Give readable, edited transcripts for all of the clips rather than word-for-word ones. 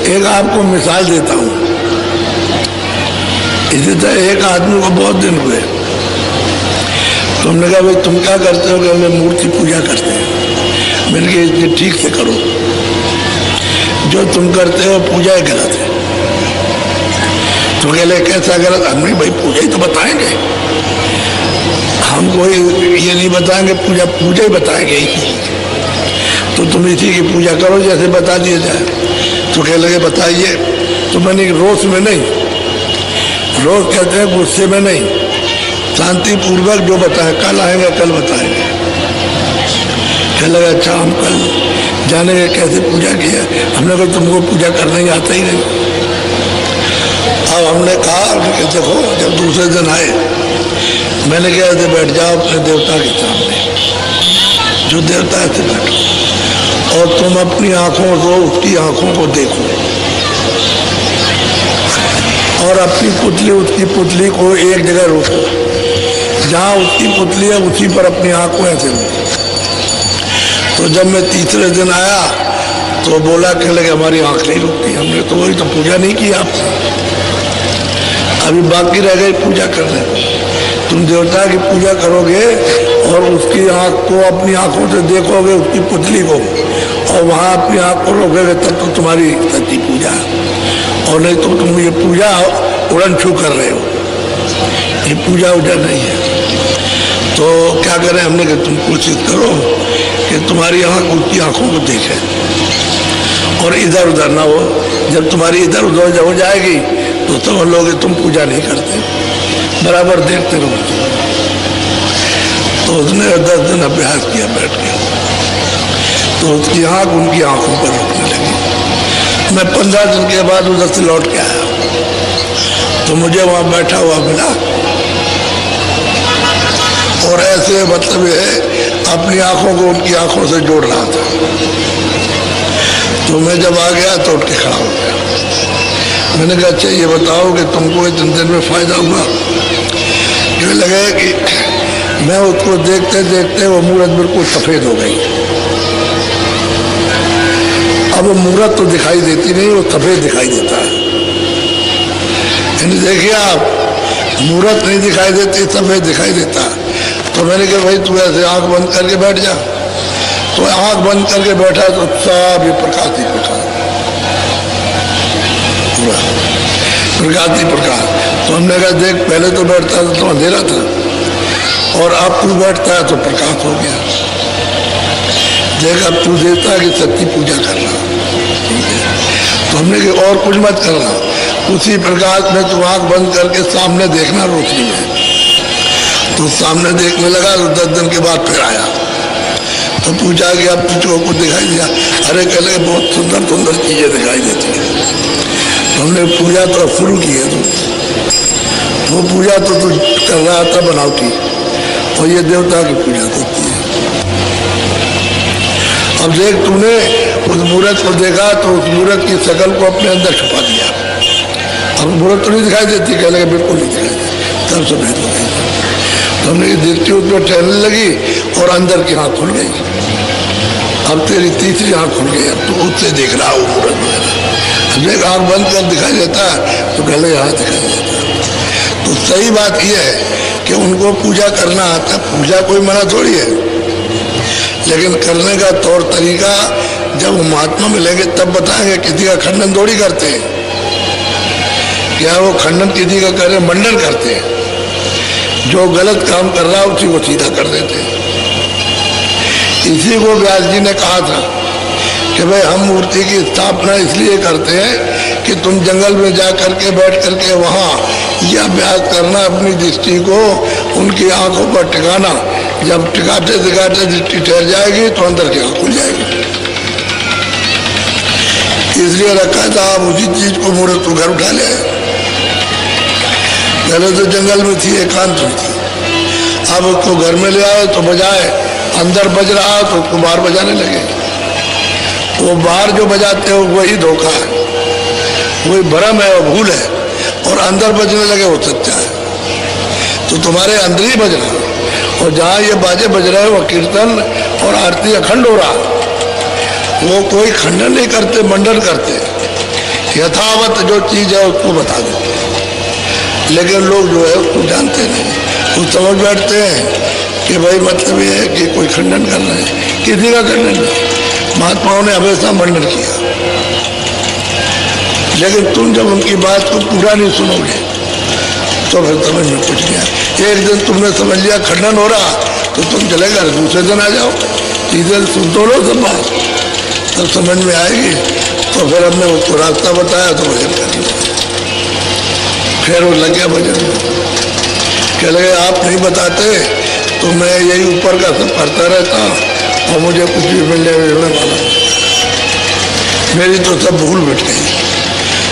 एक आपको मिसाल देता हूँ। इसी तरह एक आदमी को बहुत दिन हुए, तो हमने कहा भाई तुम क्या करते हो? कि हमने मूर्ति पूजा करते हैं। मैंने कहा इसलिए ठीक से करो, जो तुम करते हो पूजा ही गलत है। तो कह ले कैसा गलत? हमने भाई पूजा ही तो बताएंगे, हम कोई ये नहीं बताएंगे, पूजा पूजा ही बताएंगे। तो तुम इसी की पूजा करो जैसे बता दिया जाए। तो कह लगे बताइए। तो मैंने रोष में नहीं, रोज कहते हैं गुस्से में नहीं, शांतिपूर्वक जो बताए, कल आएंगे कल बताएंगे। कह लगा अच्छा हम कल जानेंगे कैसे पूजा किया। हमने कहा तुमको पूजा करना ही आता ही नहीं। अब हमने कहा कि देखो, जब दूसरे दिन आए मैंने कहा ऐसे बैठ जाओ अपने देवता के सामने, जो देवता है ऐसे बैठो और तुम अपनी आंखों से उसकी आंखों को देखो और अपनी पुतली उसकी पुतली को एक जगह रोको, जहाँ उसकी पुतली है उसी पर अपनी आंखों ऐसे रोको। तो जब मैं तीसरे दिन आया तो बोला कह लगे हमारी आंख नहीं रुकती। हमने तो वही तो पूजा नहीं की आपने, अभी बाकी रह गई पूजा करने। तुम देवता की पूजा करोगे और उसकी आंख को अपनी आंखों से देखोगे, उसकी पुतली को, और वहाँ अपनी आंख को रोकोगे, तब तो तुम्हारी सच्ची पूजा है। और नहीं तो तुम ये पूजा उड़न छू कर रहे हो, ये पूजा उजा नहीं है। तो क्या करें? हमने कहा तुम कोशिश करो कि तुम्हारी आंख उसकी आंखों को देखे और इधर उधर ना हो। जब तुम्हारी इधर उधर हो जाएगी तो समझ लोगे तुम पूजा नहीं करते, बराबर देखते रहो। तो उसने 10 दिन अभ्यास किया बैठ के, तो उसकी आंख उनकी आंखों पर रुकने लगी। मैं 15 दिन के बाद उधर से लौट के आया तो मुझे वहां बैठा हुआ मिला और ऐसे मतलब है अपनी आंखों को उनकी आंखों से जोड़ रहा था। तो मैं जब आ गया तो उठ के खड़ा हो गया। मैंने कहा अच्छा ये बताओ कि तुमको इतने दिन में फायदा हुआ? जो लगे कि मैं उसको देखते देखते वो मूरत बिल्कुल सफेद हो गई। अब वो मूरत तो दिखाई देती नहीं, वो सफेद दिखाई देता है। देखिए आप, मूरत नहीं दिखाई देती, सफेद दिखाई देता है। तो मैंने कहा भाई तू ऐसे आंख बंद करके बैठ जा। तो आंख बंद करके बैठा तो सब ये प्रकाश ही प्रकाश, प्रकाश ही प्रकाश। तो हमने कहा देख पहले तो बैठता था तो अंधेरा था और अब तू बैठता है तो प्रकाश हो गया। देख अब तू देवता की सच्ची पूजा करना। तो हमने कहा और कुछ मत करना, उसी प्रकाश में तू आंख बंद करके सामने देखना रोशनी में। तो सामने देखने लगा तो 10 दिन के बाद फिर आया तो पूछा कि अब तुझको कुछ दिखाई दिया? अरे कह लगे बहुत सुंदर सुंदर चीजें दिखाई देती है। तो हमने पूजा तो शुरू की है, तो वो पूजा तो तू कर रहा था बनावटी, और ये देवता की पूजा होती है। अब देख तूने उस मूर्त को देखा तो उस मूर्त की शकल को अपने अंदर छुपा दिया। अब मूर्त तो नहीं दिखाई देती, कह लगे बिल्कुल नहीं दिखाई देती, तब सफेद हो गई। तो हमने देखती उसमें टहलने लगी और अंदर की आँख खुल गई। अब तेरी तीसरी आँख खुल गई, अब तो उससे देख रहा हो मूर्त वगैरह। देख आँख बंद कर दिखाई देता है तो कह लगे हाँ दिखाई देता है। तो सही बात यह है कि उनको पूजा करना आता है, पूजा कोई मना थोड़ी है, लेकिन करने का तौर तरीका जब वो महात्मा मिलेंगे तब बताएंगे। किसी का खंडन थोड़ी करते हैं, क्या वो खंडन किसी का करे? मंडन करते हैं। जो गलत काम कर रहा है उसी को सीधा कर देते हैं। इसी को व्यास जी ने कहा था कि भाई हम मूर्ति की स्थापना इसलिए करते हैं कि तुम जंगल में जा करके बैठ करके वहाँ यह अभ्यास करना, अपनी दृष्टि को उनकी आंखों पर टिकाना। जब टिकाते टिकाते दृष्टि ठहर जाएगी तो अंदर की आंख खुल जाएगी। इसलिए रखा था आप उसी चीज को मूर्त को घर उठा ले। पहले तो जंगल में थी, एकांत में थी, अब उसको घर में ले आए तो बजाए, अंदर बज रहा तो उसको बाहर बजाने लगे। वो बाहर जो बजाते हो वही धोखा है, वही भ्रम है, वो भूल है, और अंदर बजने लगे वो सच्चा है। तो तुम्हारे अंदर ही बज रहा, और जहाँ ये बाजे बज रहे हैं वो कीर्तन और आरती अखंड हो रहा, वो कोई खंडन नहीं करते, मंडन करते। यथावत जो चीज है उसको बता देते हैं, लेकिन लोग जो है उसको जानते नहीं। वो समझ बैठते हैं कि भाई मतलब ये है कि कोई खंडन कर रहे हैं, किसी का खंडन नहीं। महात्माओं ने हमेशा मंडन किया, लेकिन तुम जब उनकी बात को पूरा नहीं सुनोगे तो फिर समझ में कुछ नहीं आया। एक दिन तुमने समझ लिया खंडन हो रहा तो तुम चले गए, दूसरे दिन आ जाओ, तीसरे सुन तो लो सब बात, तब समझ में आएगी। तो फिर हमने उसको रास्ता बताया तो भजन कर लिया। फिर वो लग गया भजन में, कह लगे आप नहीं बताते तो मैं यही ऊपर का सब पढ़ता रहता और मुझे कुछ भी मिलने वाला, मेरी तो सब भूल मिट गई।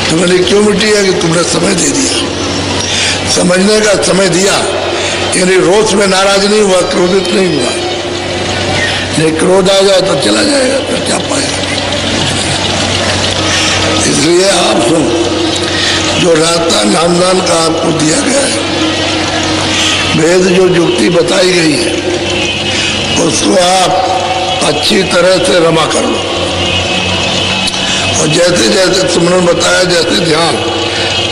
तो मैंने क्यों मिटी है कि तुमने समय दे दिया, समझने का समय दिया, यानी रोष में नाराज नहीं हुआ, क्रोधित नहीं हुआ। नहीं क्रोध आ जाए तो चला जाएगा, फिर क्या पाएगा। इसलिए आप सुन, जो रास्ता नामदान का आपको दिया गया है, वेद जो युक्ति बताई गई है उसको आप अच्छी तरह से रमा कर लो, और जैसे जैसे सुमरन बताया, जैसे ध्यान,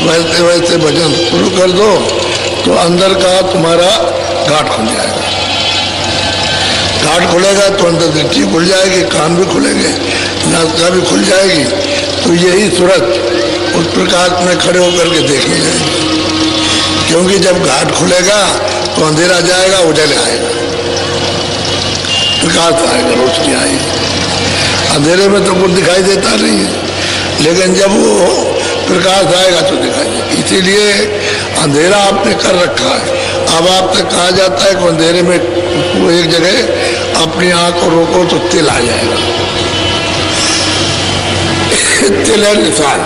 वैसे वैसे भजन शुरू कर दो तो अंदर का तुम्हारा घाट खुल जाएगा। घाट खुलेगा तो अंदर दृष्टि खुल जाएगी, कान भी खुलेंगे, नासिका भी खुल जाएगी। तो यही सूरत उस प्रकाश में खड़े होकर के देखनी जाएगी, क्योंकि जब घाट खुलेगा तो अंधेरा जाएगा, उजल आएगा, प्रकाश आएगा, रोशनी आएगी। अंधेरे में तो कुछ दिखाई देता नहीं है, लेकिन जब वो प्रकाश आएगा तो दिखाई देगा। इसीलिए अंधेरा आपने कर रखा है। अब आपसे कहा जाता है कि अंधेरे में वो एक जगह अपनी आंख को रोको तो तिल आ जाएगा। तिल है निशान,